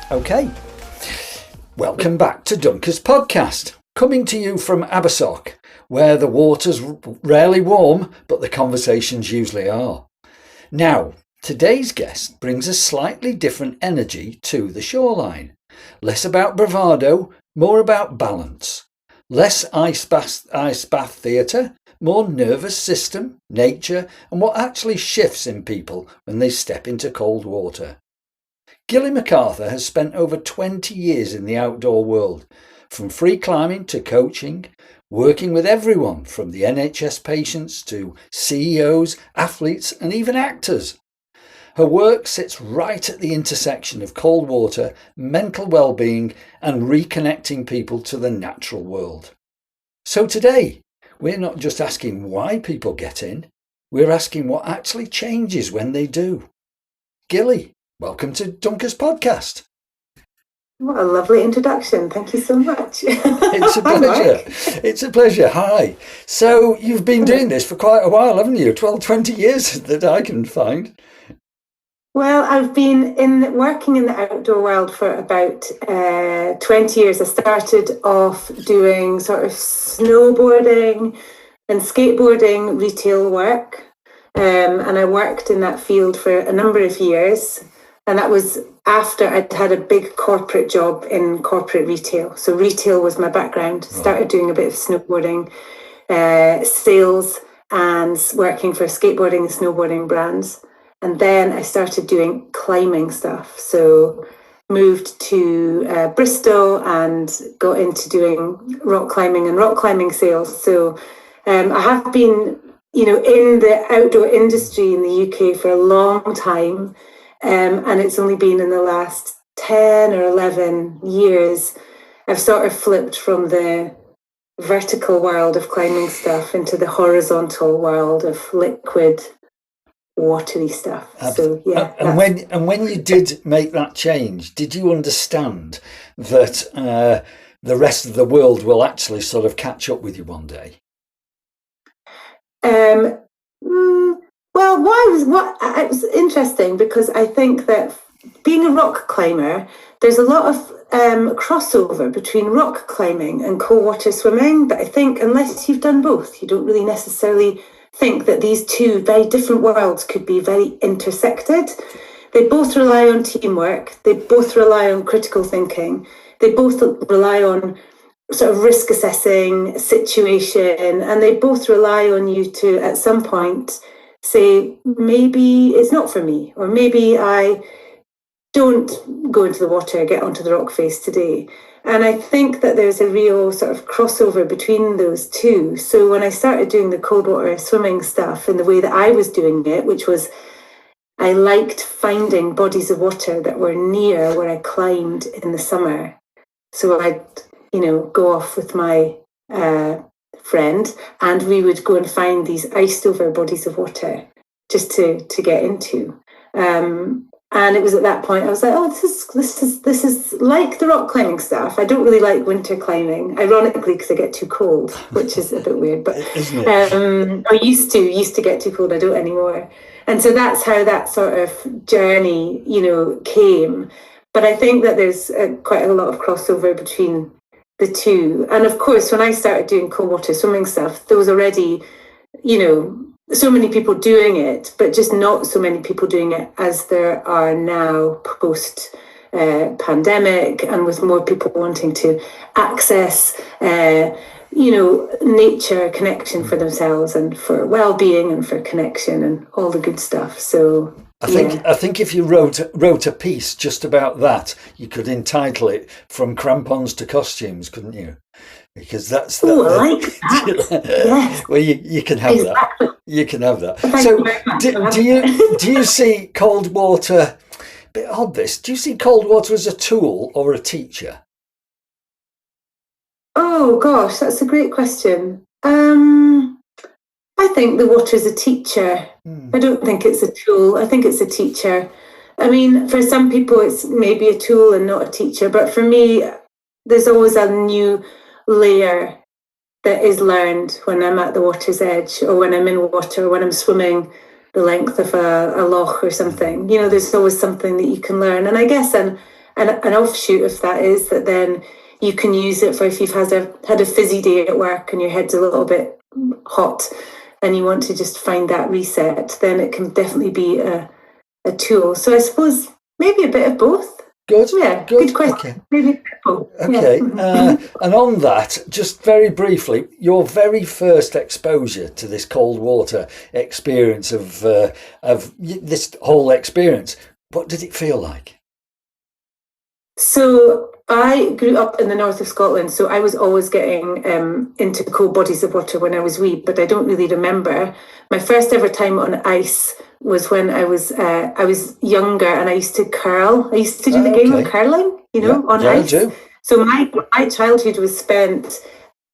Okay, welcome back to Dunker's podcast, coming to you from Abersoch, where the water's rarely warm, but the conversations usually are. Now, today's guest brings a slightly different energy to the shoreline. Less about bravado, more about balance. Less ice bath theatre, more nervous system, nature, and what actually shifts in people when they step into cold water. Gilly McArthur has spent over 20 years in the outdoor world, from free climbing to coaching, working with everyone from the NHS patients to CEOs, athletes and even actors. Her work sits right at the intersection of cold water, mental well-being and reconnecting people to the natural world. So today, we're not just asking why people get in, we're asking what actually changes when they do. Gilly, welcome to Dunker's podcast. What a lovely introduction. Thank you so much. It's a pleasure. It's a pleasure. Hi. So you've been doing this for quite a while, haven't you? 20 years that I can find. Well, I've been working in the outdoor world for about 20 years. I started off doing sort of snowboarding and skateboarding retail work. And I worked in that field for a number of years. And that was after I'd had a big corporate job in corporate retail. So retail was my background. Started doing a bit of snowboarding, sales and working for skateboarding and snowboarding brands. And then I started doing climbing stuff. So moved to Bristol and got into doing rock climbing and rock climbing sales. So I have been, in the outdoor industry in the UK for a long time. And it's only been in the last 10 or 11 years I've sort of flipped from the vertical world of climbing stuff into the horizontal world of liquid, watery stuff. So yeah. And when you did make that change, did you understand that the rest of the world will actually sort of catch up with you one day? Well, it was interesting because I think that being a rock climber, there's a lot of crossover between rock climbing and cold water swimming. But I think unless you've done both, you don't really necessarily think that these two very different worlds could be very intersected. They both rely on teamwork. They both rely on critical thinking. They both rely on sort of risk assessing situation, and they both rely on you to, at some point, say, maybe it's not for me, or maybe I don't go into the water, get onto the rock face today. And I think that there's a real sort of crossover between those two. So when I started doing the cold water swimming stuff in the way that I was doing it, which was I liked finding bodies of water that were near where I climbed in the summer. So I'd, go off with my friend and we would go and find these iced over bodies of water just to get into. And it was at that point I was like, oh, this is like the rock climbing stuff. I don't really like winter climbing, ironically, because I get too cold, which is a bit weird. But I used to get too cold. I don't anymore. And so that's how that sort of journey, came. But I think that there's quite a lot of crossover between the two. And of course, when I started doing cold water swimming stuff, there was already, so many people doing it, but just not so many people doing it as there are now post pandemic, and with more people wanting to access nature connection for themselves and for well-being and for connection and all the good stuff. So I think if you wrote a piece just about that, you could entitle it "From Crampons to Costumes," couldn't you? Because that's I like that. Yes. Well, you can have exactly. that. You can have that. Thank So, do you see cold water? Bit odd this. Do you see cold water as a tool or a teacher? Oh gosh, that's a great question. I think the water is a teacher. I don't think it's a tool. I think it's a teacher. I mean, for some people, it's maybe a tool and not a teacher. But for me, there's always a new layer that is learned when I'm at the water's edge, or when I'm in water, or when I'm swimming the length of a loch or something. There's always something that you can learn. And I guess And an offshoot of that is that then you can use it for if you've had a fizzy day at work and your head's a little bit hot and you want to just find that reset, then it can definitely be a tool. So I suppose maybe a bit of both. Good. Yeah, good question. Okay. Maybe a bit of both. Okay. Yeah. And on that, just very briefly, your very first exposure to this cold water experience of this whole experience, what did it feel like? So I grew up in the north of Scotland, so I was always getting into cold bodies of water when I was wee, but I don't really remember. My first ever time on ice was when I was younger, and I used to curl. I used to do the game of curling, on ice. So my childhood was spent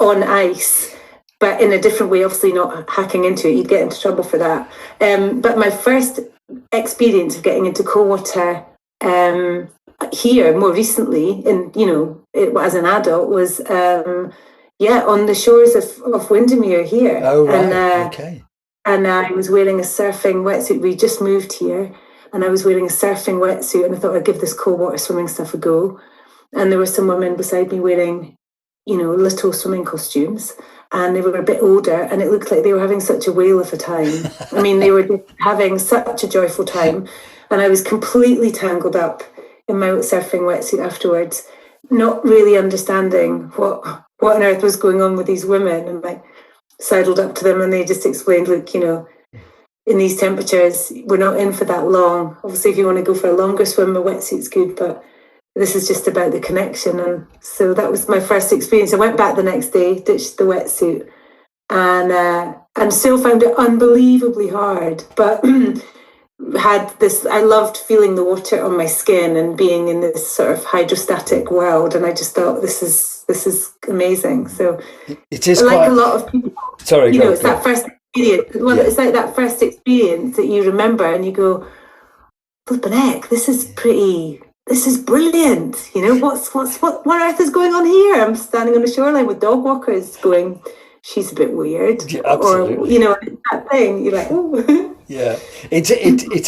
on ice, but in a different way, obviously not hacking into it. You'd get into trouble for that. But my first experience of getting into cold water here more recently, as an adult, was on the shores of Windermere here. Oh, right. Okay. And I was wearing a surfing wetsuit. We just moved here, and I was wearing a surfing wetsuit, and I thought I'd give this cold water swimming stuff a go. And there were some women beside me wearing, little swimming costumes, and they were a bit older, and it looked like they were having such a whale of a time. I mean, they were just having such a joyful time, and I was completely tangled up in my surfing wetsuit afterwards, not really understanding what on earth was going on with these women. And I sidled up to them, and they just explained, look, in these temperatures, we're not in for that long. Obviously, if you want to go for a longer swim, a wetsuit's good, but this is just about the connection. And so that was my first experience. I went back the next day, ditched the wetsuit, and still found it unbelievably hard, but I loved feeling the water on my skin and being in this sort of hydrostatic world, and I just thought this is amazing. So it is like a lot of people. Sorry, it's that first experience. Well, it's like that first experience that you remember, and you go, "Flippin' heck, this is brilliant." What on earth is going on here? I'm standing on a shoreline with dog walkers, going, "She's a bit weird," absolutely. Or that thing. You're like, "Oh." Yeah, it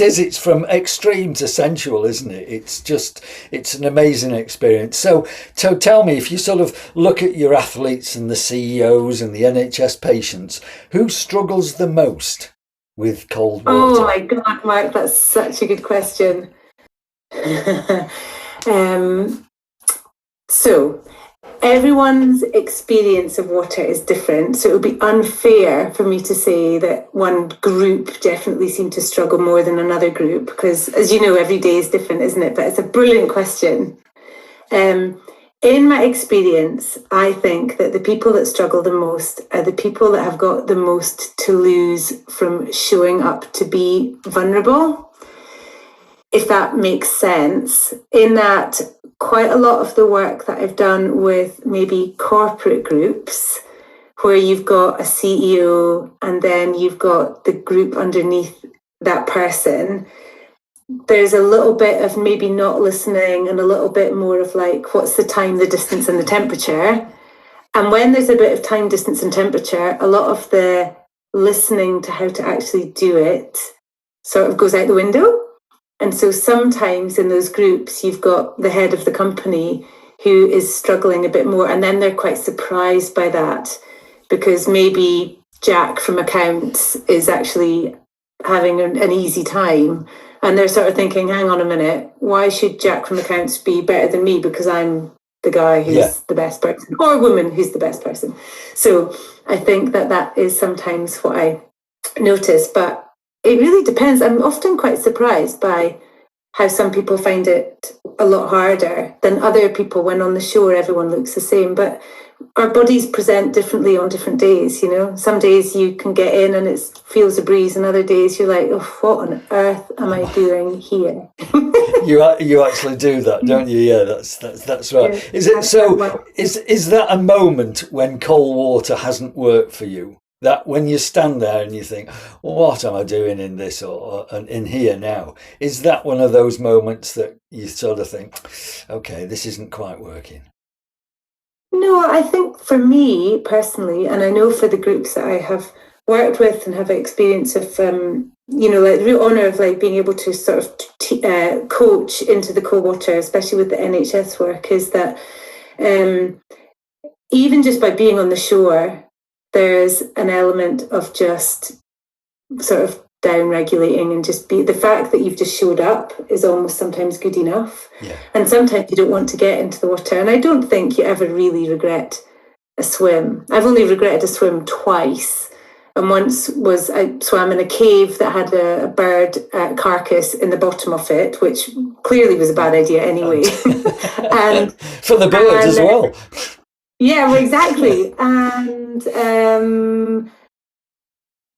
is. It's from extreme to sensual, isn't it? It's an amazing experience. So tell me, if you sort of look at your athletes and the CEOs and the NHS patients, who struggles the most with cold water? Oh my God, Mark, that's such a good question. So everyone's experience of water is different, so it would be unfair for me to say that one group definitely seemed to struggle more than another group, because, as you know, every day is different, isn't it? But it's a brilliant question. In my experience, I think that the people that struggle the most are the people that have got the most to lose from showing up to be vulnerable, if that makes sense, in that quite a lot of the work that I've done with maybe corporate groups, where you've got a CEO and then you've got the group underneath that person, there's a little bit of maybe not listening and a little bit more of like, what's the time, the distance and the temperature? And when there's a bit of time, distance and temperature, a lot of the listening to how to actually do it sort of goes out the window. And so sometimes in those groups, you've got the head of the company who is struggling a bit more, and then they're quite surprised by that, because maybe Jack from accounts is actually having an easy time, and they're sort of thinking, hang on a minute, why should Jack from accounts be better than me because I'm the guy who's the best person, or woman who's the best person? So I think that is sometimes what I notice, but it really depends. I'm often quite surprised by how some people find it a lot harder than other people. When on the shore, everyone looks the same, but our bodies present differently on different days. Some days you can get in and it feels a breeze, and other days you're like, oh, what on earth am I doing here? You actually do that, don't you? Yeah, that's right. Yeah, is it so? Is that a moment when cold water hasn't worked for you? That when you stand there and you think, well, what am I doing in this or in here now? Is that one of those moments that you sort of think, okay, this isn't quite working? No, I think for me personally, and I know for the groups that I have worked with and have experience of like the real honour of like being able to sort of coach into the cold water, especially with the NHS work, is that even just by being on the shore, there's an element of just sort of down regulating, and just the fact that you've just showed up is almost sometimes good enough. Yeah. And sometimes you don't want to get into the water. And I don't think you ever really regret a swim. I've only regretted a swim twice. And once I swam in a cave that had a bird carcass in the bottom of it, which clearly was a bad idea anyway. And for the birds as well. Yeah, well, exactly. And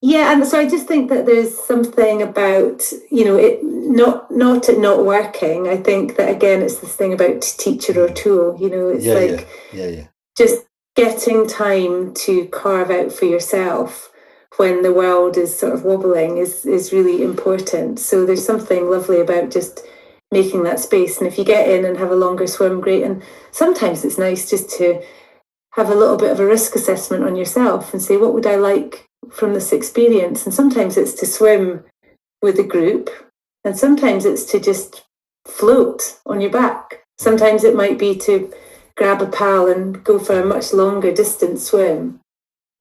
and so I just think that there's something about, it not working. I think that, again, it's this thing about teacher or tool, it's just getting time to carve out for yourself when the world is sort of wobbling is really important. So there's something lovely about just making that space. And if you get in and have a longer swim, great. And sometimes it's nice just to have a little bit of a risk assessment on yourself and say, what would I like from this experience? And sometimes it's to swim with a group, and sometimes it's to just float on your back. Sometimes it might be to grab a pal and go for a much longer distance swim.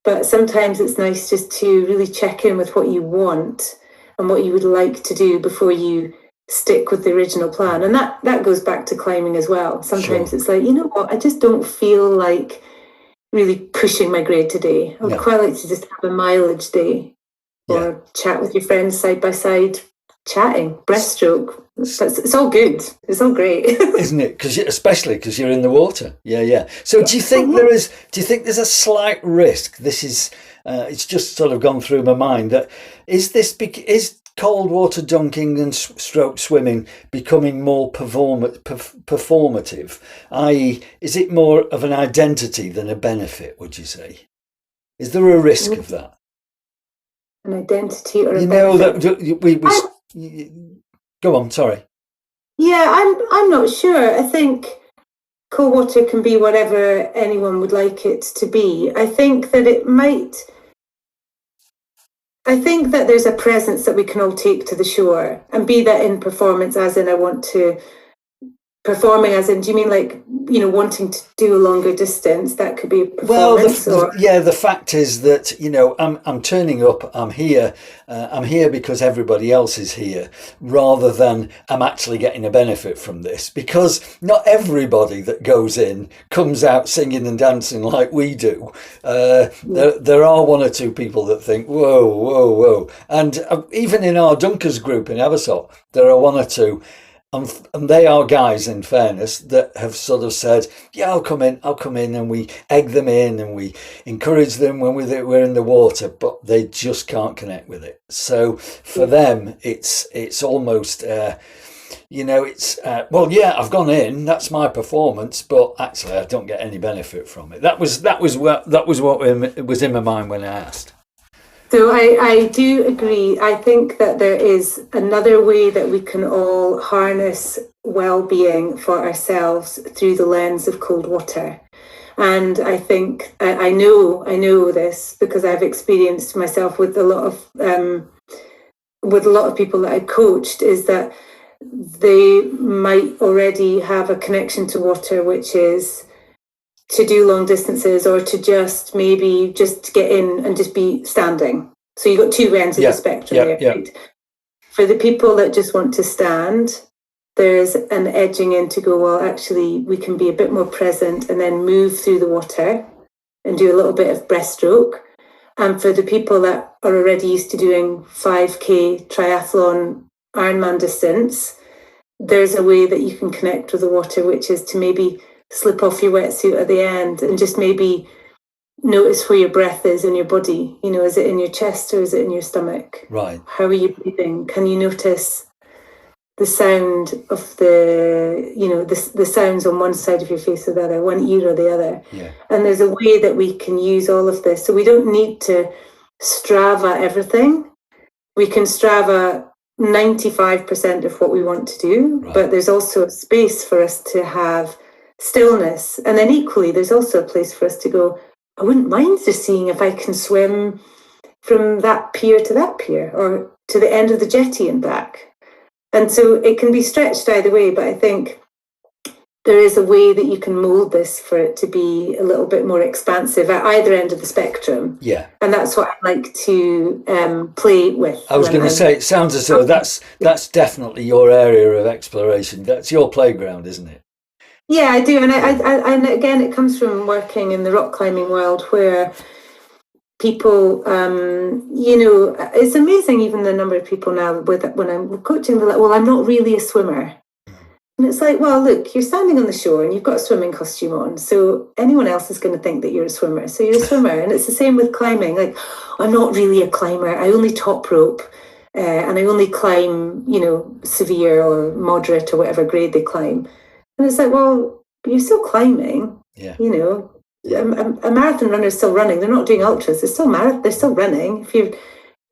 But sometimes it's nice just to really check in with what you want and what you would like to do before you stick with the original plan. And that goes back to climbing as well. Sometimes It's like, you know what, I just don't feel like really pushing my grade today. I would quite like to just have a mileage day, or chat with your friends side by side, chatting, breaststroke. It's all good. It's all great, isn't it? Especially because you're in the water. Yeah. So do you think there's a slight risk? This is it's just sort of gone through my mind that is cold water dunking and stroke swimming becoming more performative? I.e., is it more of an identity than a benefit, would you say? Is there a risk of that? An identity or a benefit? That go on, sorry. Yeah, I'm not sure. I think cold water can be whatever anyone would like it to be. I think that there's a presence that we can all take to the shore, and be that in performance, as in performing as in, do you mean like, wanting to do a longer distance? That could be a performance. The fact is that, I'm turning up, I'm here because everybody else is here, rather than I'm actually getting a benefit from this, because not everybody that goes in comes out singing and dancing like we do. There are one or two people that think, whoa. And even in our Dunkers group in Abersock, there are one or two. And they are guys, in fairness, that have sort of said, yeah, I'll come in, and we egg them in and we encourage them when we're in the water, but they just can't connect with it. So for them, it's almost, I've gone in, that's my performance, but actually I don't get any benefit from it. That was what was in my mind when I asked. So I do agree. I think that there is another way that we can all harness well-being for ourselves through the lens of cold water. And I think I know this because I've experienced myself with a lot of people that I coached, is that they might already have a connection to water, which is to do long distances, or to just get in and just be standing. So you've got two ends of the spectrum there, right? For the people that just want to stand, there's an edging in to go, well, actually, we can be a bit more present and then move through the water and do a little bit of breaststroke. And for the people that are already used to doing 5K triathlon Ironman distance, there's a way that you can connect with the water, which is to maybe slip off your wetsuit at the end and just maybe notice where your breath is in your body. Is it in your chest or is it in your stomach? Right. How are you breathing? Can you notice the sound of the sounds on one side of your face or the other, one ear or the other? Yeah. And there's a way that we can use all of this. So we don't need to Strava everything. We can Strava 95% of what we want to do, right. But there's also a space for us to have stillness. And then equally, there's also a place for us to go, I wouldn't mind just seeing if I can swim from that pier to that pier, or to to the end of the jetty and back. And so it can be stretched either way, but I think there is a way that you can mold this for it to be a little bit more expansive at either end of the spectrum. Yeah. And that's what I like to play with. I was going to say, it sounds as though that's definitely your area of exploration. That's your playground, isn't it? Yeah, I do. And and again, it comes from working in the rock climbing world where people, it's amazing even the number of people now when I'm coaching, they're like, well, I'm not really a swimmer. And it's like, well, look, you're standing on the shore and you've got a swimming costume on. So anyone else is going to think that you're a swimmer. So you're a swimmer. And it's the same with climbing. Like, I'm not really a climber. I only top rope and I only climb, severe or moderate or whatever grade they climb. And it's like, well, you're still climbing. Yeah. A marathon runner is still running. They're not doing ultras. They're still running. If you're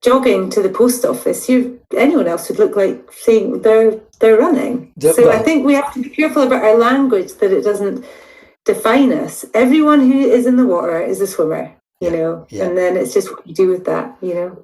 jogging to the post office, anyone else would look like saying they're running. So I think we have to be careful about our language, that it doesn't define us. Everyone who is in the water is a swimmer, and then it's just what you do with that,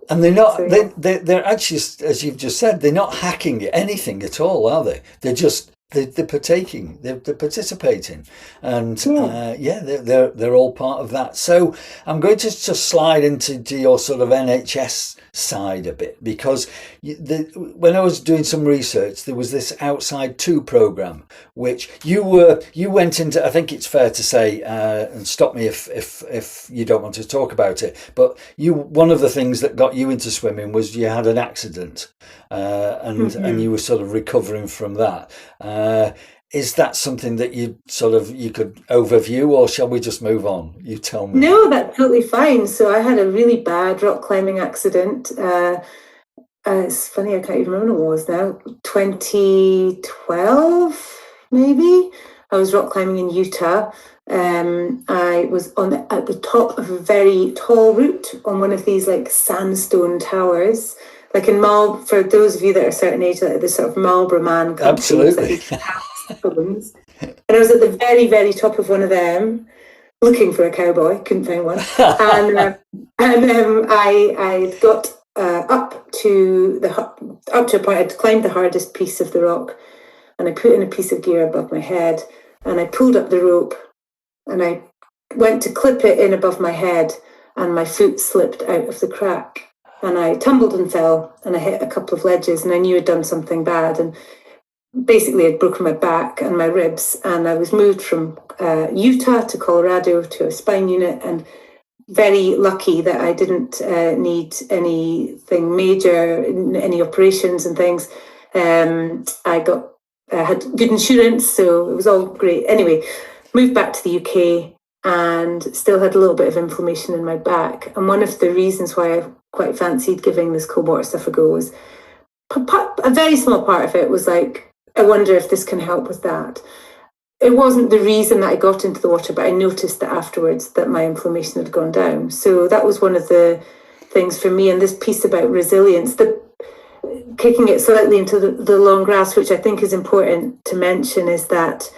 And they're not, they're actually, as you've just said, they're not hacking anything at all, are they? They're just, they're partaking, they're participating, and they're all part of that. So I'm going to just slide into your sort of NHS side a bit, because when I was doing some research, there was this Outside 2 program, which you went into. I think it's fair to say, and stop me if you don't want to talk about it, but one of the things that got you into swimming was you had an accident, and you were sort of recovering from that. Is that something that you could overview, or shall we just move on? You tell me. No, that's totally fine. So I had a really bad rock climbing accident. It's funny, I can't even remember what it was now. 2012, maybe. I was rock climbing in Utah. I was at the top of a very tall route on one of these like sandstone towers. Like in for those of you that are a certain age, like the sort of Marlborough Man countries. Absolutely. And I was at the very, very top of one of them, looking for a cowboy, couldn't find one. I got up to a point. I'd climbed the hardest piece of the rock, and I put in a piece of gear above my head, and I pulled up the rope, and I went to clip it in above my head, and my foot slipped out of the crack. And I tumbled and fell, and I hit a couple of ledges, and I knew I'd done something bad. And basically, I'd broken my back and my ribs, and I was moved from Utah to Colorado to a spine unit, and very lucky that I didn't need anything major, any operations and things. I had good insurance, so it was all great. Anyway, moved back to the UK and still had a little bit of inflammation in my back. And one of the reasons why I quite fancied giving this cold water stuff a go was a very small part of it was like, I wonder if this can help with that. It wasn't the reason that I got into the water, but I noticed that afterwards that my inflammation had gone down. So that was one of the things for me. And this piece about resilience, kicking it slightly into the long grass, which I think is important to mention, is that,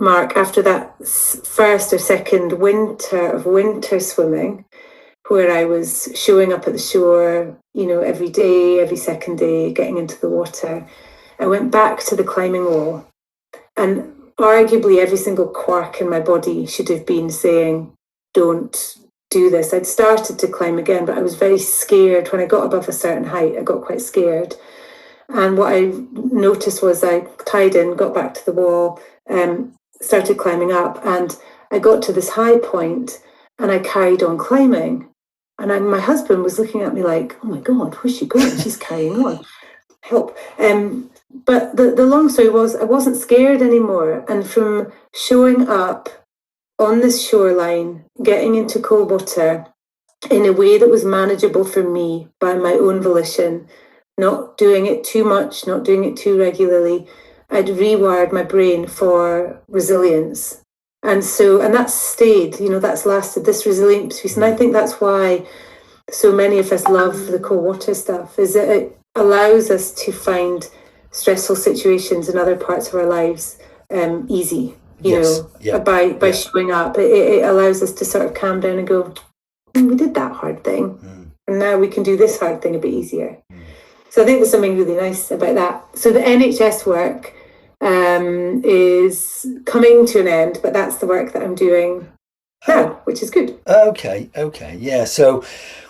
Mark, after that first or second winter of winter swimming, where I was showing up at the shore, every day, every second day, getting into the water, I went back to the climbing wall, and arguably every single quark in my body should have been saying, don't do this. I'd started to climb again, but I was very scared. When I got above a certain height, I got quite scared. And what I noticed was I tied in, got back to the wall, started climbing up, and I got to this high point, and I carried on climbing. And my husband was looking at me like, oh my God, where's she going? She's carrying on. Help. But the long story was, I wasn't scared anymore. And from showing up on this shoreline, getting into cold water in a way that was manageable for me by my own volition, not doing it too much, not doing it too regularly, I'd rewired my brain for resilience. And that's stayed, that's lasted, this resilience piece. And I think that's why so many of us love the cold water stuff, is that it allows us to find stressful situations in other parts of our lives easy, by showing up. It allows us to sort of calm down and go, we did that hard thing. And now we can do this hard thing a bit easier. So I think there's something really nice about that. So the NHS work is coming to an end, but that's the work that I'm doing now, which is good. Okay, yeah. So,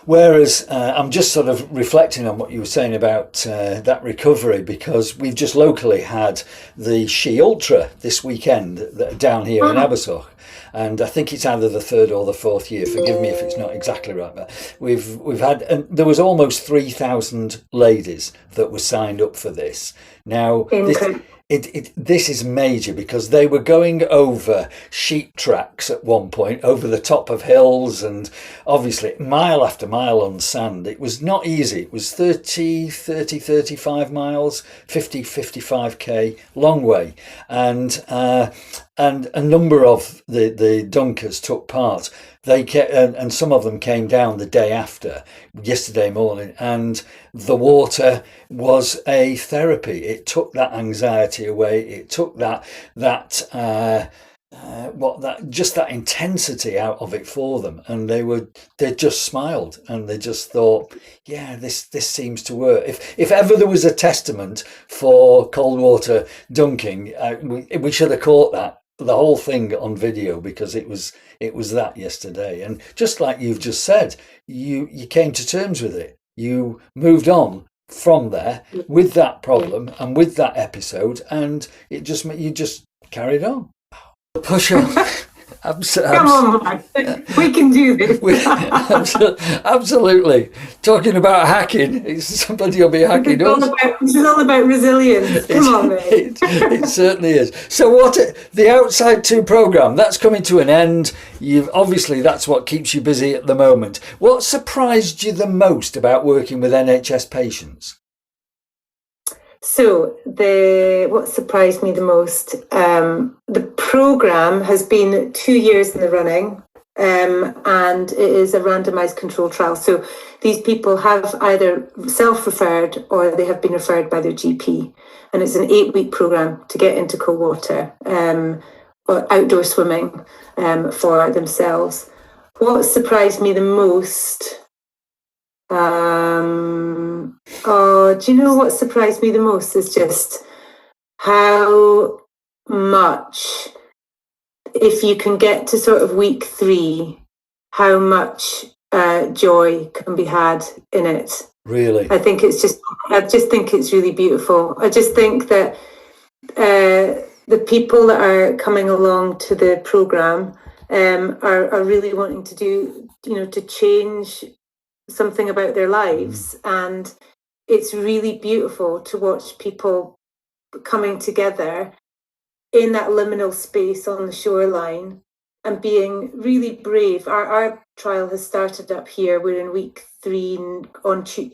whereas I'm just sort of reflecting on what you were saying about that recovery, because we've just locally had the She Ultra this weekend down here in Abersoch. And I think it's either the third or the fourth year. Forgive me if it's not exactly right, but we've had, and there was almost 3,000 ladies that were signed up for this. Now, this is major, because they were going over sheep tracks at one point, over the top of hills, and obviously mile after mile on sand. It was not easy. It was 35 miles, 55k, long way. And a number of the dunkers took part. And some of them came down the day after, yesterday morning, and the water was a therapy. It took that anxiety away. It took that intensity out of it for them, and they just smiled, and they just thought, yeah, this seems to work. If ever there was a testament for cold water dunking, we should have caught the whole thing on video, because it was that yesterday. And just like you've just said, you came to terms with it. You moved on from there with that problem and with that episode, and you just carried on. Push on. Come on, Mark. We can do this. Absolutely. Talking about hacking, somebody will be hacking us. This is all about resilience. Come on, mate. It certainly is. So the Outside 2 programme, that's coming to an end. Obviously, that's what keeps you busy at the moment. What surprised you the most about working with NHS patients? So what surprised me the most, the programme has been 2 years in the running, and it is a randomised control trial. So these people have either self-referred or they have been referred by their GP, and it's an 8-week programme to get into cold water or outdoor swimming for themselves. What surprised me the most? Do you know what surprised me the most is just how much, if you can get to sort of week 3, how much joy can be had in it. Really? I just think it's really beautiful. I just think that the people that are coming along to the programme are really wanting to do, to change something about their lives, and it's really beautiful to watch people coming together in that liminal space on the shoreline and being really brave. Our trial has started up here. We're in week 3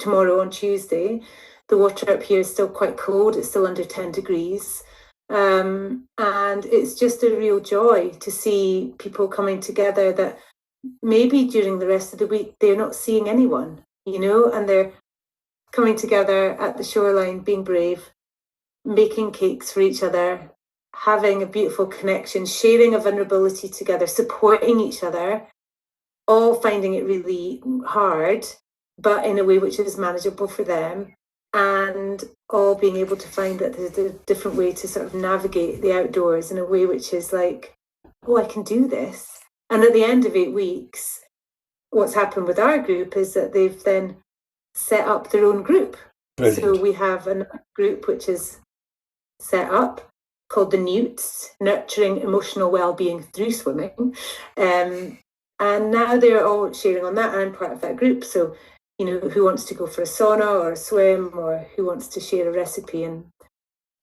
tomorrow on Tuesday. The water up here is still quite cold. It's still under 10 degrees. And it's just a real joy to see people coming together that maybe during the rest of the week they're not seeing anyone, and they're coming together at the shoreline, being brave, making cakes for each other, having a beautiful connection, sharing a vulnerability together, supporting each other, all finding it really hard, but in a way which is manageable for them, and all being able to find that there's a different way to sort of navigate the outdoors in a way which is like, oh, I can do this. And at the end of 8 weeks, what's happened with our group is that they've then set up their own group. Brilliant. So we have a group which is set up called the Newts, Nurturing Emotional Wellbeing Through Swimming. And now they're all sharing on that. I'm part of that group. So, who wants to go for a sauna or a swim, or who wants to share a recipe. And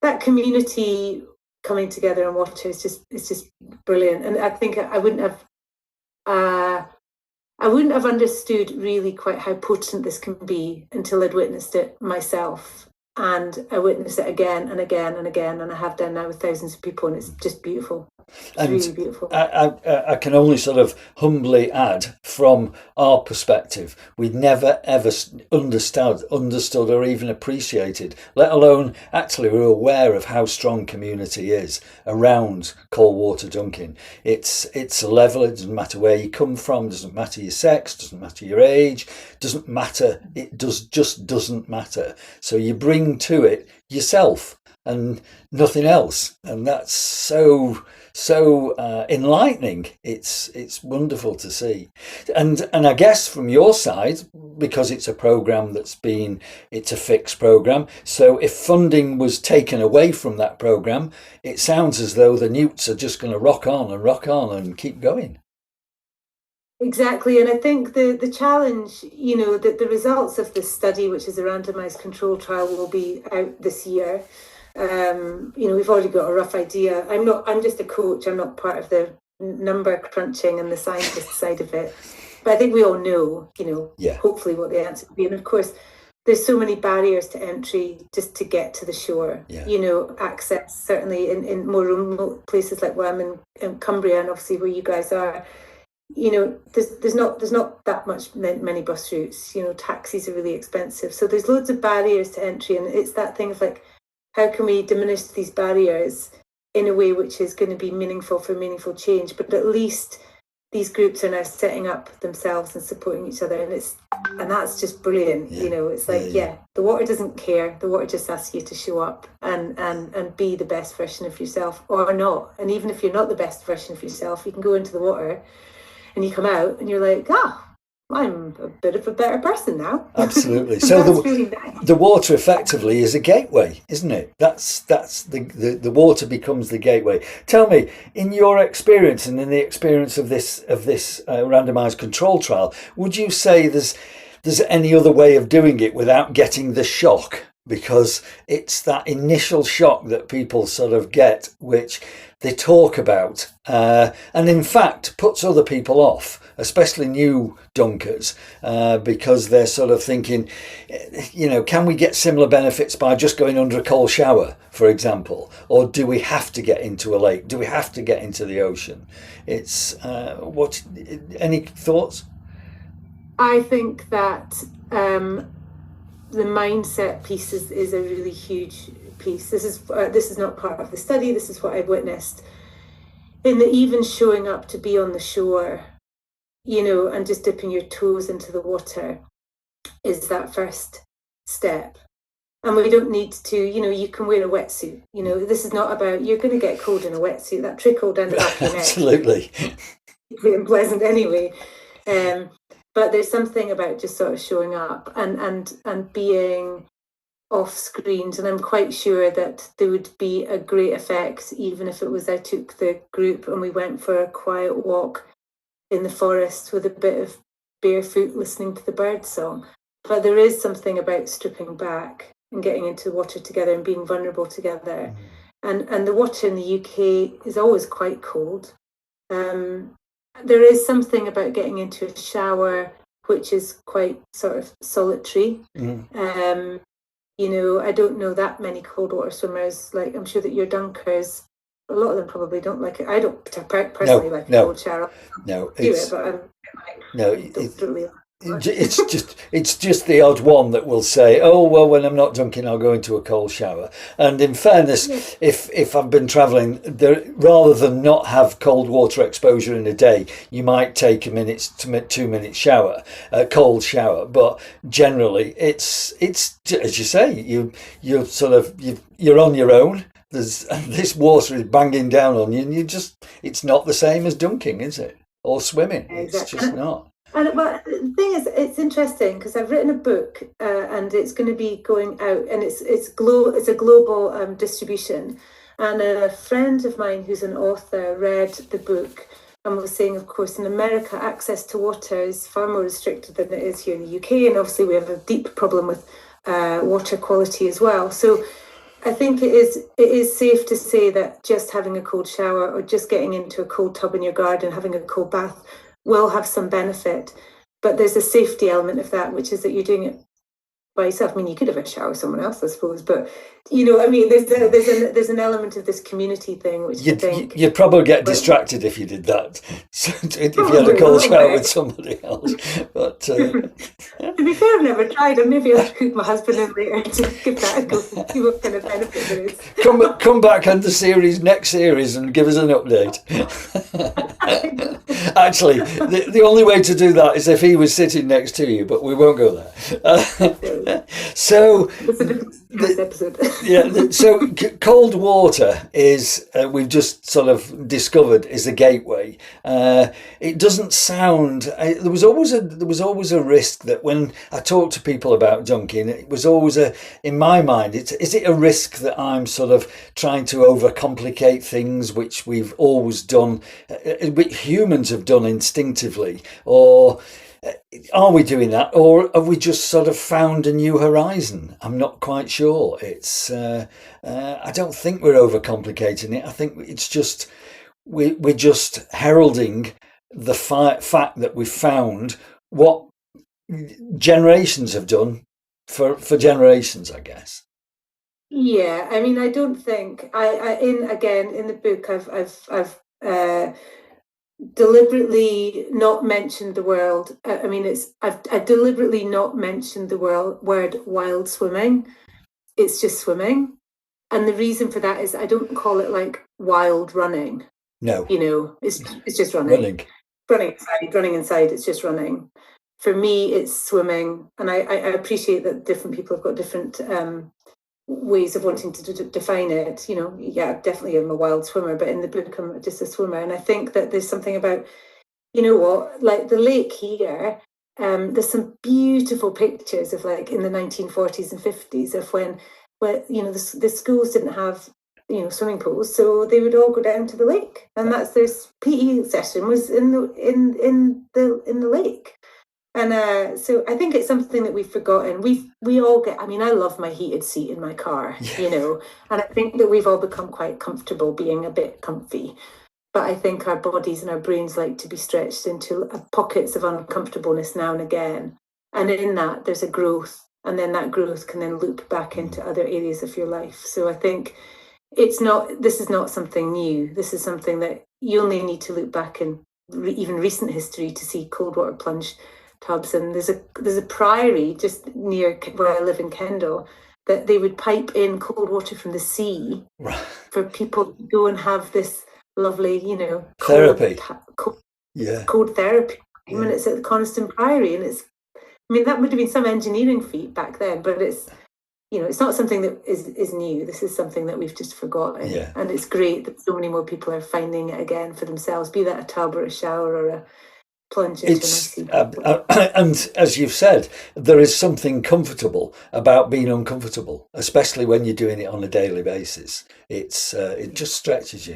that community coming together in water is just brilliant. And I think I wouldn't have understood really quite how potent this can be until I'd witnessed it myself. and I witness it again and again and again, and I have done now with thousands of people, and it's just beautiful. It's really beautiful. I can only sort of humbly add, from our perspective, we'd never ever understood or even appreciated, let alone actually we're aware of how strong community is around cold water dunking. It's a level. It doesn't matter where you come from, doesn't matter your sex, doesn't matter your age, doesn't matter. It just doesn't matter. So you bring to it yourself and nothing else, and that's so enlightening. It's wonderful to see, and I guess from your side, because it's a program it's a fixed program. So if funding was taken away from that program, it sounds as though the newts are just going to rock on and keep going. Exactly, and I think the challenge, that the results of this study, which is a randomized control trial, will be out this year. We've already got a rough idea. I'm just a coach. I'm not part of the number crunching and the scientist side of it. But I think we all know, hopefully what the answer will be. And of course, there's so many barriers to entry just to get to the shore. Yeah. Access, certainly in more remote places like where I'm in Cumbria, and obviously where you guys are. There's not that many bus routes. Taxis are really expensive. So there's loads of barriers to entry, and it's that thing of like, how can we diminish these barriers in a way which is going to be meaningful for meaningful change? But at least these groups are now setting up themselves and supporting each other, and that's just brilliant. Yeah. It's like, the water doesn't care. The water just asks you to show up and be the best version of yourself, or not. And even if you're not the best version of yourself, you can go into the water and you come out and you're like, I'm a bit of a better person now. Absolutely. So really nice. The water effectively is a gateway, isn't it? That's the water becomes the gateway. Tell me, in your experience and in the experience of this randomized control trial, would you say there's any other way of doing it without getting the shock? Because it's that initial shock that people sort of get, which they talk about, and in fact puts other people off, especially new dunkers, because they're sort of thinking, can we get similar benefits by just going under a cold shower, for example? Or do we have to get into a lake? Do we have to get into the ocean? It's any thoughts? I think that the mindset piece is a really huge piece. This is not part of the study. This is what I've witnessed in the even showing up to be on the shore, and just dipping your toes into the water is that first step. And we don't need to, you can wear a wetsuit. This is not about, you're going to get cold in a wetsuit. That trickle down the back of your neck. Absolutely. Pretty unpleasant anyway. But there's something about just sort of showing up and being off screens. And I'm quite sure that there would be a great effect, even if it was I took the group and we went for a quiet walk in the forest with a bit of barefoot listening to the bird song. But there is something about stripping back and getting into the water together and being vulnerable together. And the water in the UK is always quite cold. There is something about getting into a shower which is quite sort of solitary. I don't know that many cold water swimmers. Like, I'm sure that your dunkers, a lot of them probably don't like it. I don't personally like a cold shower. No, it's just the odd one that will say, oh well, when I'm not dunking I'll go into a cold shower. And in fairness, if I've been travelling, rather than not have cold water exposure in a day, you might take a 2 minute shower, a cold shower. But generally it's as you say, you're on your own. This water is banging down on you, and it's not the same as dunking, is it? Or swimming. Exactly. It's just not. And the thing is, it's interesting because I've written a book and it's going to be going out, and it's a global distribution. And a friend of mine who's an author read the book and was saying, of course, in America, access to water is far more restricted than it is here in the UK. And obviously we have a deep problem with water quality as well. So I think it is safe to say that just having a cold shower or just getting into a cold tub in your garden, having a cold bath, will have some benefit, but there's a safety element of that, which is that you're doing it by yourself. I mean, you could have a shower with someone else, I suppose, but you know, I mean, there's an element of this community thing, which I think you'd probably get distracted if you did that. If you had a cold shower with somebody else. But to be fair, I've never tried, and maybe I'll hook my husband in later to give that a go and see what kind of benefit there is. Come back on the next series and give us an update. Actually, the only way to do that is if he was sitting next to you, but we won't go there. So it's a different episode. Yeah, so cold water is, we've just sort of discovered, is a gateway. It doesn't sound, there was always a risk that when I talk to people about dunking, it was always in my mind, is it a risk that I'm sort of trying to overcomplicate things, which we've always done, which humans have done instinctively, or are we doing that, or have we just sort of found a new horizon? I'm not quite sure. It's I don't think we're overcomplicating it. I think it's just we're just heralding the fact that we've found what generations have done for generations, I guess. Yeah, I mean, I don't think in the book I've deliberately not mentioned the world. I've deliberately not mentioned the word wild swimming. It's just swimming, and the reason for that is I don't call it like wild running. No, you know, it's just running inside. It's just running. For me, it's swimming, and I appreciate that different people have got different ways of wanting to define it. You know, yeah, definitely I'm a wild swimmer, but in the book I'm just a swimmer. And I think that there's something about, you know what, like the lake here, there's some beautiful pictures of like in the 1940s and 50s of when you know the schools didn't have, you know, swimming pools, so they would all go down to the lake, and that's their PE session was in the lake. And so I think it's something that we've forgotten. We all get, I mean, I love my heated seat in my car, you know, and I think that we've all become quite comfortable being a bit comfy. But I think our bodies and our brains like to be stretched into pockets of uncomfortableness now and again. And in that, there's a growth, and then that growth can then loop back into other areas of your life. So I think this is not something new. This is something that you only need to look back in even recent history to see cold water plunge tubs. And there's a priory just near where I live in Kendal that they would pipe in cold water from the sea for people to go and have this lovely, you know, therapy, cold therapy. I mean, it's at the Coniston Priory, and that would have been some engineering feat back then, but it's, you know, it's not something that is new. This is something that we've just forgotten. Yeah. And it's great that so many more people are finding it again for themselves, be that a tub or a shower or a plunge into and as you've said, there is something comfortable about being uncomfortable, especially when you're doing it on a daily basis. It just stretches you,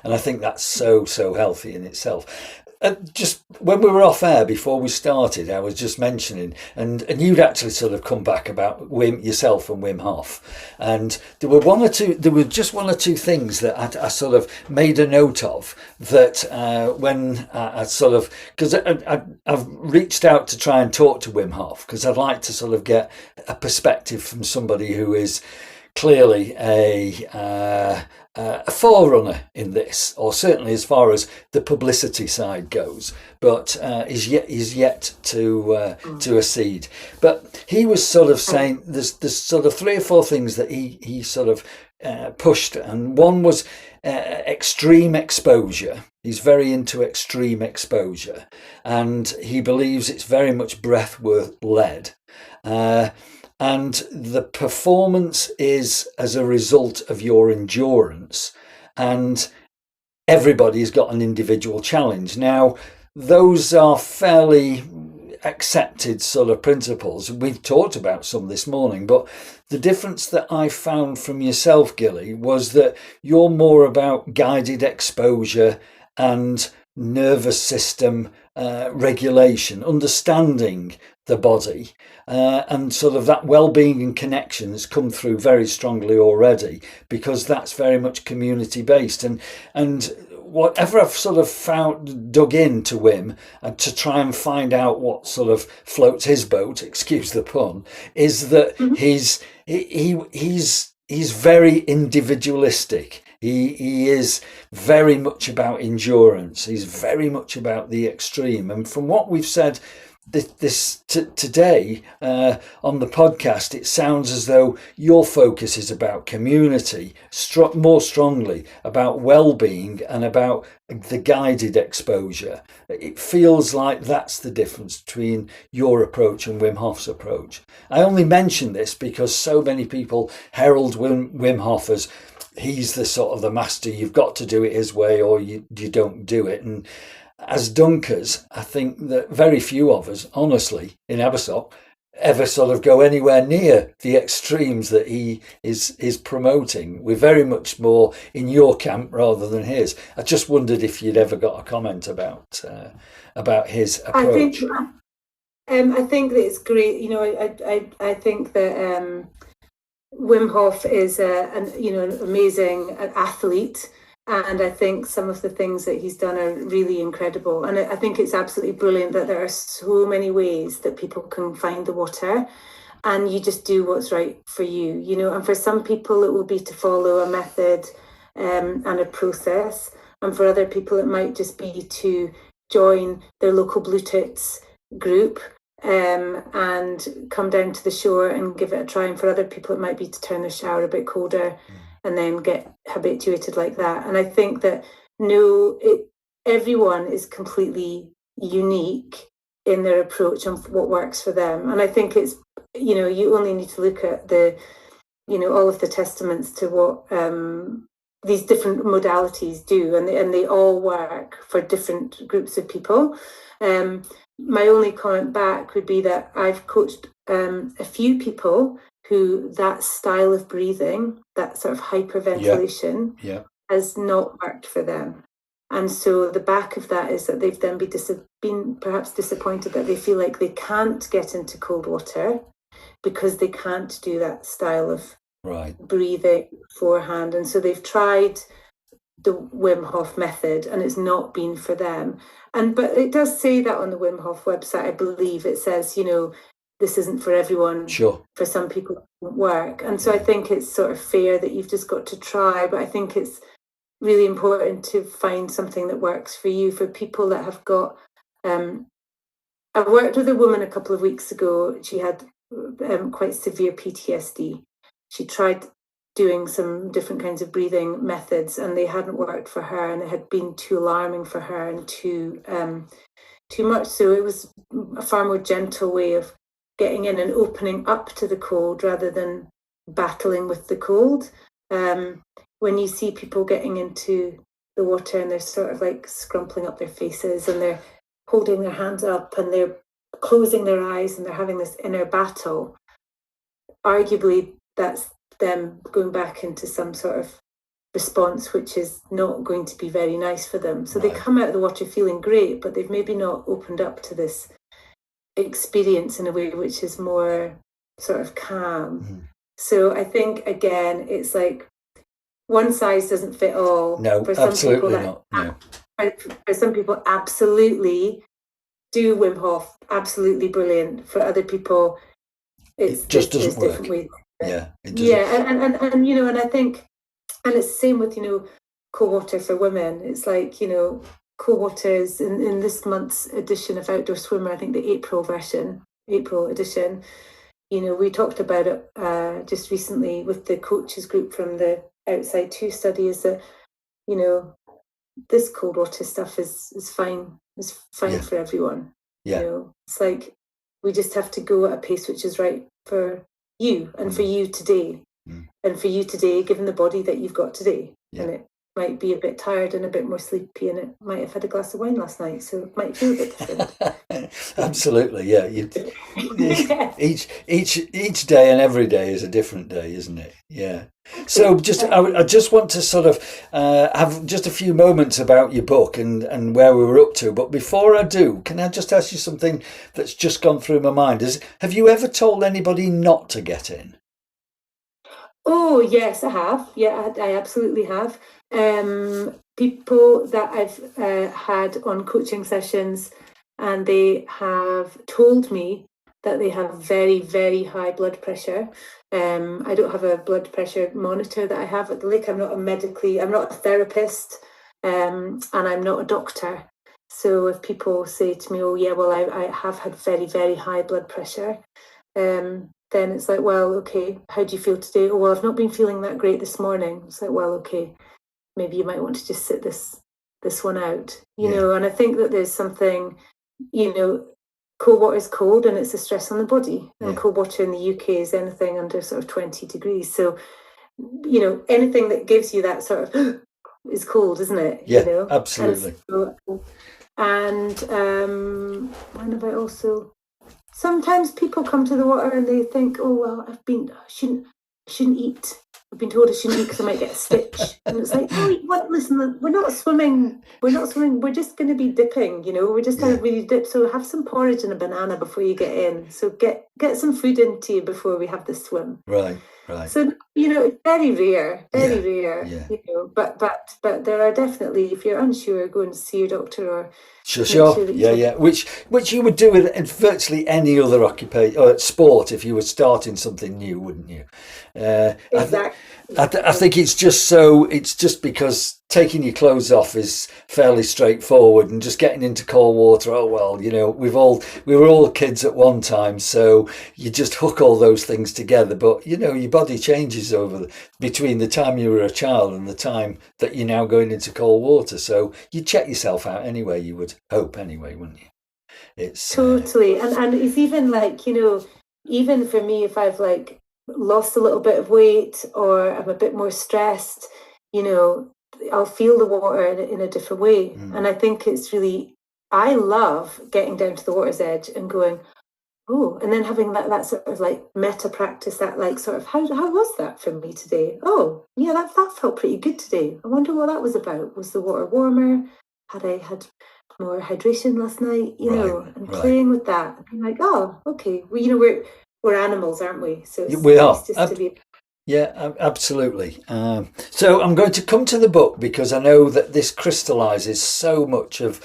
and I think that's so healthy in itself. Just when we were off air before we started, I was just mentioning, and you'd actually sort of come back about yourself and Wim Hof, and there were just one or two things that I sort of made a note of that when I sort of, because I've reached out to try and talk to Wim Hof because I'd like to sort of get a perspective from somebody who is clearly a forerunner in this, or certainly as far as the publicity side goes, but is yet to accede. But he was sort of saying there's sort of 3 or 4 things that he sort of pushed, and one was extreme exposure. He's very into extreme exposure, and he believes it's very much breathwork led. And the performance is as a result of your endurance, and everybody's got an individual challenge. Now, those are fairly accepted sort of principles. We've talked about some this morning, but the difference that I found from yourself, Gilly, was that you're more about guided exposure and nervous system regulation, understanding the body, and sort of that well-being and connection has come through very strongly already, because that's very much community based. And whatever I've sort of dug into Wim and to try and find out what sort of floats his boat, excuse the pun, is that he's very individualistic. He is very much about endurance. He's very much about the extreme. And from what we've said today on the podcast, it sounds as though your focus is about community, more strongly about well-being and about the guided exposure. It feels like that's the difference between your approach and Wim Hof's approach. I only mention this because so many people herald Wim Hof as he's the sort of the master, you've got to do it his way or you don't do it. And as dunkers, I think that very few of us, honestly, in Abersock, ever sort of go anywhere near the extremes that he is promoting. We're very much more in your camp rather than his. I just wondered if you'd ever got a comment about his approach. I think that it's great. You know, I think that Wim Hof is an amazing athlete. And I think some of the things that he's done are really incredible. And I think it's absolutely brilliant that there are so many ways that people can find the water, and you just do what's right for you, you know. And for some people, it will be to follow a method and a process. And for other people, it might just be to join their local Blue Tits group and come down to the shore and give it a try. And for other people, it might be to turn their shower a bit colder and then get habituated like that. And I think that everyone is completely unique in their approach and what works for them. And I think it's, you know, you only need to look at all of the testaments to what these different modalities do, and they all work for different groups of people. My only comment back would be that I've coached a few people who that style of breathing, that sort of hyperventilation, has not worked for them. And so the back of that is that they've then been perhaps disappointed that they feel like they can't get into cold water because they can't do that style of breathing beforehand. And so they've tried the Wim Hof method and it's not been for them. But it does say that on the Wim Hof website, I believe it says, you know, this isn't for everyone. Sure. For some people, it won't work. And so I think it's sort of fair that you've just got to try. But I think it's really important to find something that works for you. For people that have got, I worked with a woman a couple of weeks ago. She had quite severe PTSD. She tried doing some different kinds of breathing methods and they hadn't worked for her, and it had been too alarming for her and too much. So it was a far more gentle way of getting in and opening up to the cold rather than battling with the cold. When you see people getting into the water and they're sort of like scrumpling up their faces and they're holding their hands up and they're closing their eyes and they're having this inner battle, arguably that's them going back into some sort of response which is not going to be very nice for them. So they come out of the water feeling great, but they've maybe not opened up to this experience in a way which is more sort of calm. So I think, again, it's like one size doesn't fit all. No, for some absolutely people, not. No. For some people, absolutely do Wim Hof, absolutely brilliant. For other people, it just doesn't work. Different ways. Yeah, it doesn't. Yeah, and you know, and I think, and it's the same with, you know, cold water for women. It's like, you know, cold water is in this month's edition of Outdoor Swimmer, I think the April edition, you know, we talked about it just recently with the coaches group from the Outside 2 study, is that, you know, this cold water stuff is fine for everyone. You know, it's like we just have to go at a pace which is right for you and for you today. And for you today, given the body that you've got today. And it might be a bit tired and a bit more sleepy, and it might have had a glass of wine last night, so it might feel a bit different. Absolutely, yeah. Each day and every day is a different day, isn't it? Yeah. So I just want to sort of have just a few moments about your book and where we were up to. But before I do, can I just ask you something that's just gone through my mind? Have you ever told anybody not to get in? Oh, yes, I have. Yeah, I absolutely have. people that I've had on coaching sessions, and they have told me that they have very, very high blood pressure. I don't have a blood pressure monitor that I have at the lake. I'm not a therapist, and I'm not a doctor. So if people say to me, oh yeah, well, I have had very, very high blood pressure, then it's like, well, okay, how do you feel today? Oh, well, I've not been feeling that great this morning. It's like, well, okay, maybe you might want to just sit this one out, you know. And I think that there's something, you know, cold water is cold and it's a stress on the body. And cold water in the UK is anything under sort of 20 degrees. So, you know, anything that gives you that sort of is cold, isn't it? Yeah, you know? absolutely. And when have I also... Sometimes people come to the water and they think, oh, well, I shouldn't eat. I've been told I shouldn't eat because I might get a stitch. And it's like, oh, what? Listen, we're not swimming. We're just going to be dipping, you know. We're just going to really dip. So have some porridge and a banana before you get in. So get some food into you before we have the swim. Right. So, you know, it's very rare, you know, but there are definitely, if you're unsure, go and see your doctor or... Sure. Which you would do with virtually any other occupation or sport if you were starting something new, wouldn't you? Exactly. I think it's just because taking your clothes off is fairly straightforward, and just getting into cold water, oh well, you know, we were all kids at one time, so you just hook all those things together. But you know, your body changes between the time you were a child and the time that you're now going into cold water. So you check yourself out anyway, you would hope anyway, wouldn't you? It's totally, and it's even like, you know, even for me, if I've like lost a little bit of weight or I'm a bit more stressed, you know, I'll feel the water in a different way. And I think it's really, I love getting down to the water's edge and going, oh, and then having that sort of like meta practice, that like sort of, how was that for me today? Oh, yeah, that felt pretty good today. I wonder what that was about. Was the water warmer? Had I had more hydration last night? You know, and playing with that. I'm like, oh, okay. Well, you know, we're animals, aren't we? So it's nice just to be... Yeah, absolutely. So I'm going to come to the book because I know that this crystallizes so much of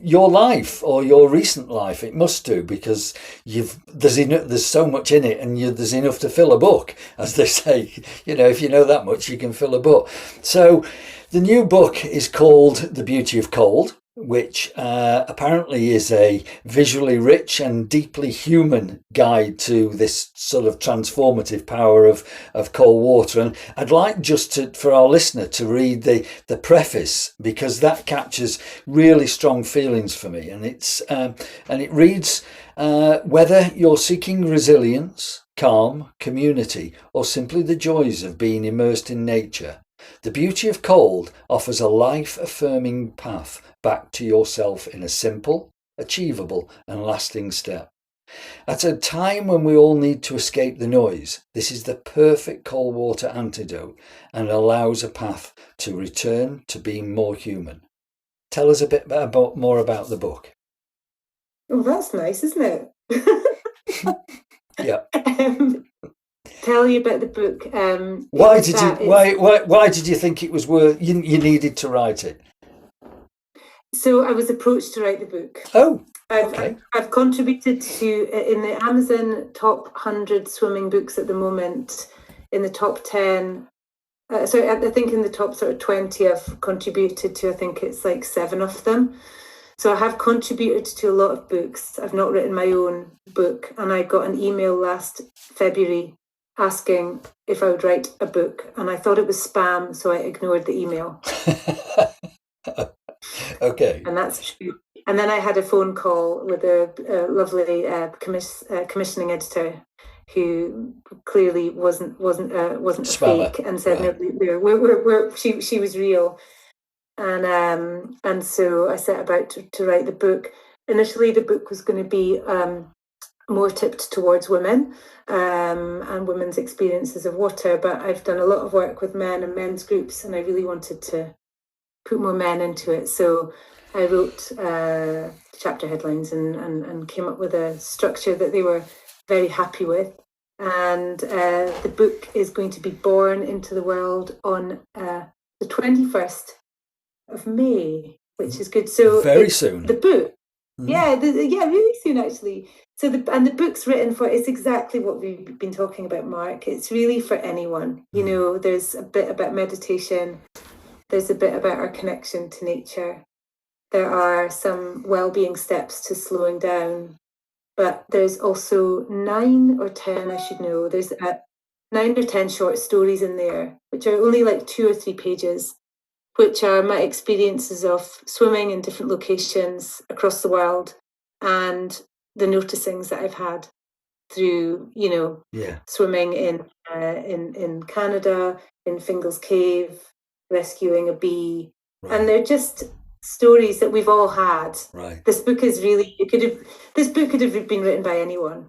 your life, or your recent life. It must do, because there's so much in it, and there's enough to fill a book, as they say. You know, if you know that much, you can fill a book. So the new book is called The Beauty of Cold, which apparently is a visually rich and deeply human guide to this sort of transformative power of cold water. And I'd like for our listener to read the preface, because that captures really strong feelings for me. And it reads, whether you're seeking resilience, calm, community, or simply the joys of being immersed in nature, The Beauty of Cold offers a life-affirming path back to yourself in a simple, achievable, and lasting step. At a time when we all need to escape the noise, this is the perfect cold water antidote, and allows a path to return to being more human. Tell us a bit more about the book. Oh, that's nice, isn't it? Yeah. Tell you about the book. Why did you think it was worth? You needed to write it? So I was approached to write the book. Oh, okay. I've contributed to in the Amazon top 100 swimming books at the moment. In the top 10, I think in the top sort of 20, I've contributed to, I think it's like 7 of them. So I have contributed to a lot of books. I've not written my own book, and I got an email last February asking if I would write a book, and I thought it was spam, so I ignored the email. Okay. And that's true. And then I had a phone call with a lovely commissioning editor who clearly wasn't a fake, and said, no, she was real. And so I set about to write the book. Initially, the book was going to be more tipped towards women and women's experiences of water, but I've done a lot of work with men and men's groups, and I really wanted to put more men into it. So I wrote chapter headlines and came up with a structure that they were very happy with. And the book is going to be born into the world on the 21st of May, which is good. So very soon. The book, really soon actually. So the book's written for, it's exactly what we've been talking about, Mark. It's really for anyone. You know, there's a bit about meditation. There's a bit about our connection to nature. There are some well-being steps to slowing down. But there's also 9 or 10, I should know. There's 9 or 10 short stories in there, which are only like 2 or 3 pages, which are my experiences of swimming in different locations across the world and the noticings that I've had through, swimming in Canada, in Fingal's Cave, rescuing a bee. Right. And they're just stories that we've all had. Right. This book is really, this book could have been written by anyone,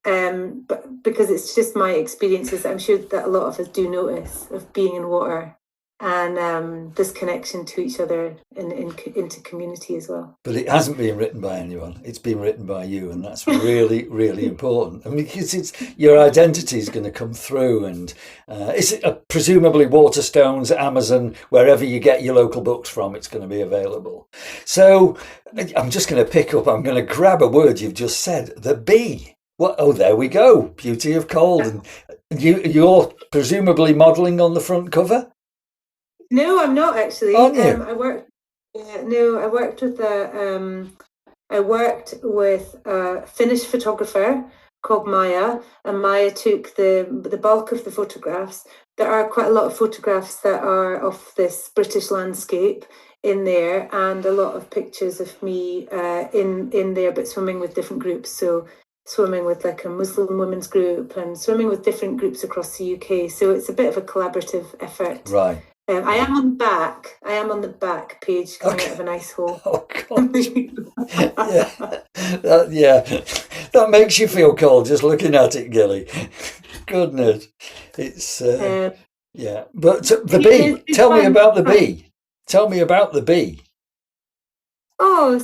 but because it's just my experiences, I'm sure that a lot of us do notice of being in water and this connection to each other into community as well. But it hasn't been written by anyone. It's been written by you, and that's really, really important. I mean, because it's your identity is going to come through, and it's presumably Waterstones, Amazon, wherever you get your local books from, it's going to be available. So I'm just going to pick up. I'm going to grab a word you've just said, the bee. What? Oh, there we go. Beauty of Cold, and you're presumably modelling on the front cover. No, I'm not actually. Aren't you? I worked with a Finnish photographer called Maya, and Maya took the bulk of the photographs. There are quite a lot of photographs that are of this British landscape in there, and a lot of pictures of me in there, but swimming with different groups. So swimming with like a Muslim women's group and swimming with different groups across the UK. So it's a bit of a collaborative effort. Right. I am on the back page coming out of an ice hole. Oh, God. That makes you feel cold just looking at it, Gilly. Goodness. It's, But the bee, tell me about the bee. Tell me about the bee. Oh,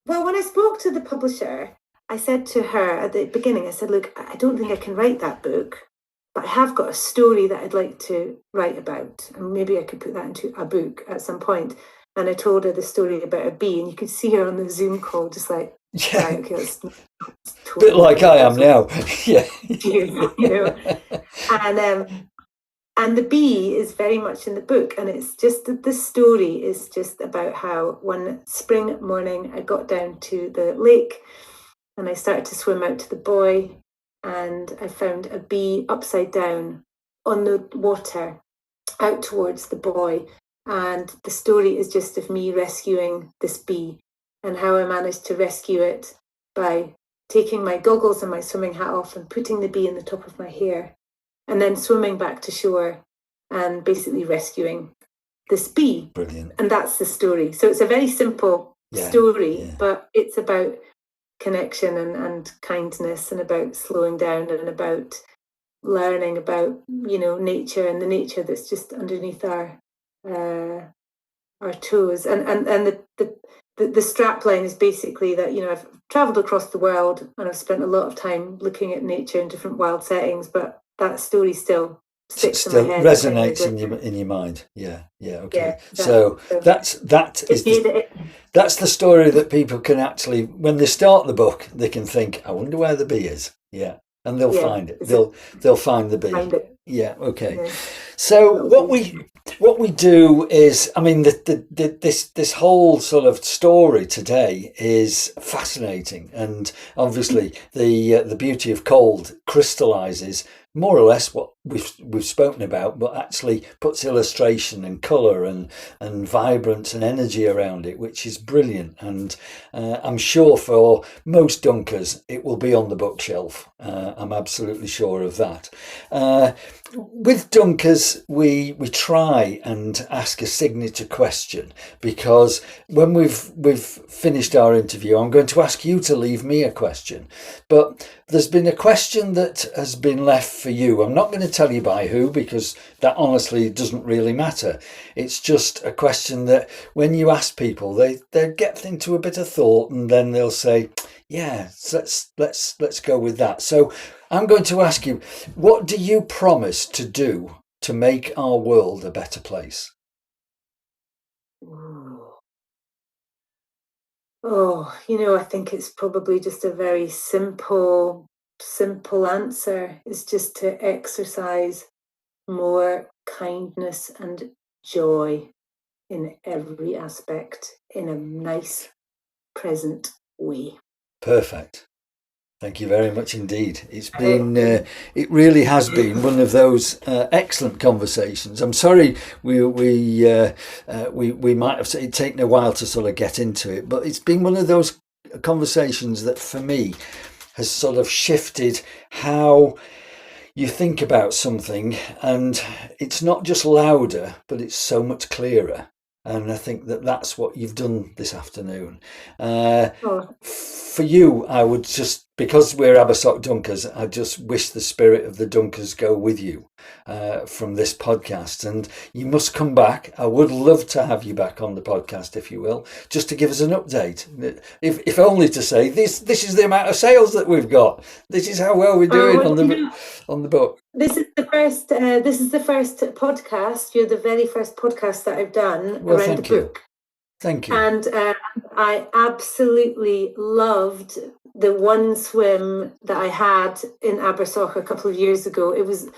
well, when I spoke to the publisher, I said to her at the beginning, I said, look, I don't think I can write that book, but I have got a story that I'd like to write about, and maybe I could put that into a book at some point. And I told her the story about a bee, and you could see her on the Zoom call, just like, right, okay, that's totally a bit like I am now. Yeah. And the bee is very much in the book, and it's just that this story is just about how one spring morning I got down to the lake and I started to swim out to the buoy, and I found a bee upside down on the water out towards the buoy. And the story is just of me rescuing this bee and how I managed to rescue it by taking my goggles and my swimming hat off and putting the bee in the top of my hair, and then swimming back to shore and basically rescuing this bee. Brilliant. And that's the story. So it's a very simple story, but it's about connection and kindness, and about slowing down, and about learning about, nature, and the nature that's just underneath our toes. And the strap line is basically that, I've traveled across the world and I've spent a lot of time looking at nature in different wild settings, but that story still sticks in my head. Resonates in your mind. Yeah, okay. Yeah, so that's the story that people can actually, when they start the book, they can think, I wonder where the bee is. Yeah. And they'll find it. They'll find the bee. Find it. Yeah, okay. Yeah. So what we do is, I mean, this whole sort of story today is fascinating, and obviously the beauty of cold crystallizes more or less what we've spoken about, but actually puts illustration and colour and vibrance and energy around it, which is brilliant. And I'm sure for most dunkers it will be on the bookshelf. I'm absolutely sure of that. With dunkers, we try and ask a signature question, because when we've finished our interview, I'm going to ask you to leave me a question. But there's been a question that has been left for you. I'm not going to tell you by who, because that honestly doesn't really matter. It's just a question that when you ask people, they get into a bit of thought, and then they'll say, yeah, let's go with that. So I'm going to ask you, what do you promise to do to make our world a better place? Oh, I think it's probably just a very simple answer is just to exercise more kindness and joy in every aspect in a nice, present way. Perfect. Thank you very much indeed. It's been, it really has been one of those excellent conversations. I'm sorry we might have taken a while to sort of get into it, but it's been one of those conversations that for me has sort of shifted how you think about something, and it's not just louder, but it's so much clearer. And I think that that's what you've done this afternoon. For you, I would just, because we're Abersock Dunkers, I just wish the spirit of the Dunkers go with you from this podcast. And you must come back. I would love to have you back on the podcast, if you will, just to give us an update. If only to say, this is the amount of sales that we've got. This is how well we're doing on the book. This is the first podcast. You're the very first podcast that I've done around the book. Thank you. And I absolutely loved the one swim that I had in Abersock a couple of years ago. It was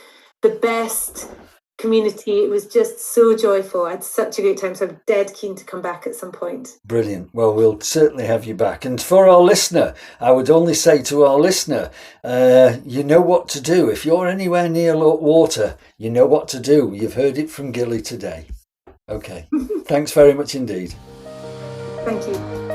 the best community. It was just so joyful. I had such a great time. So I'm dead keen to come back at some point. Brilliant. Well, we'll certainly have you back. And for our listener, I would only say to our listener, you know what to do. If you're anywhere near water, you know what to do. You've heard it from Gilly today. Okay. Thanks very much indeed. Thank you.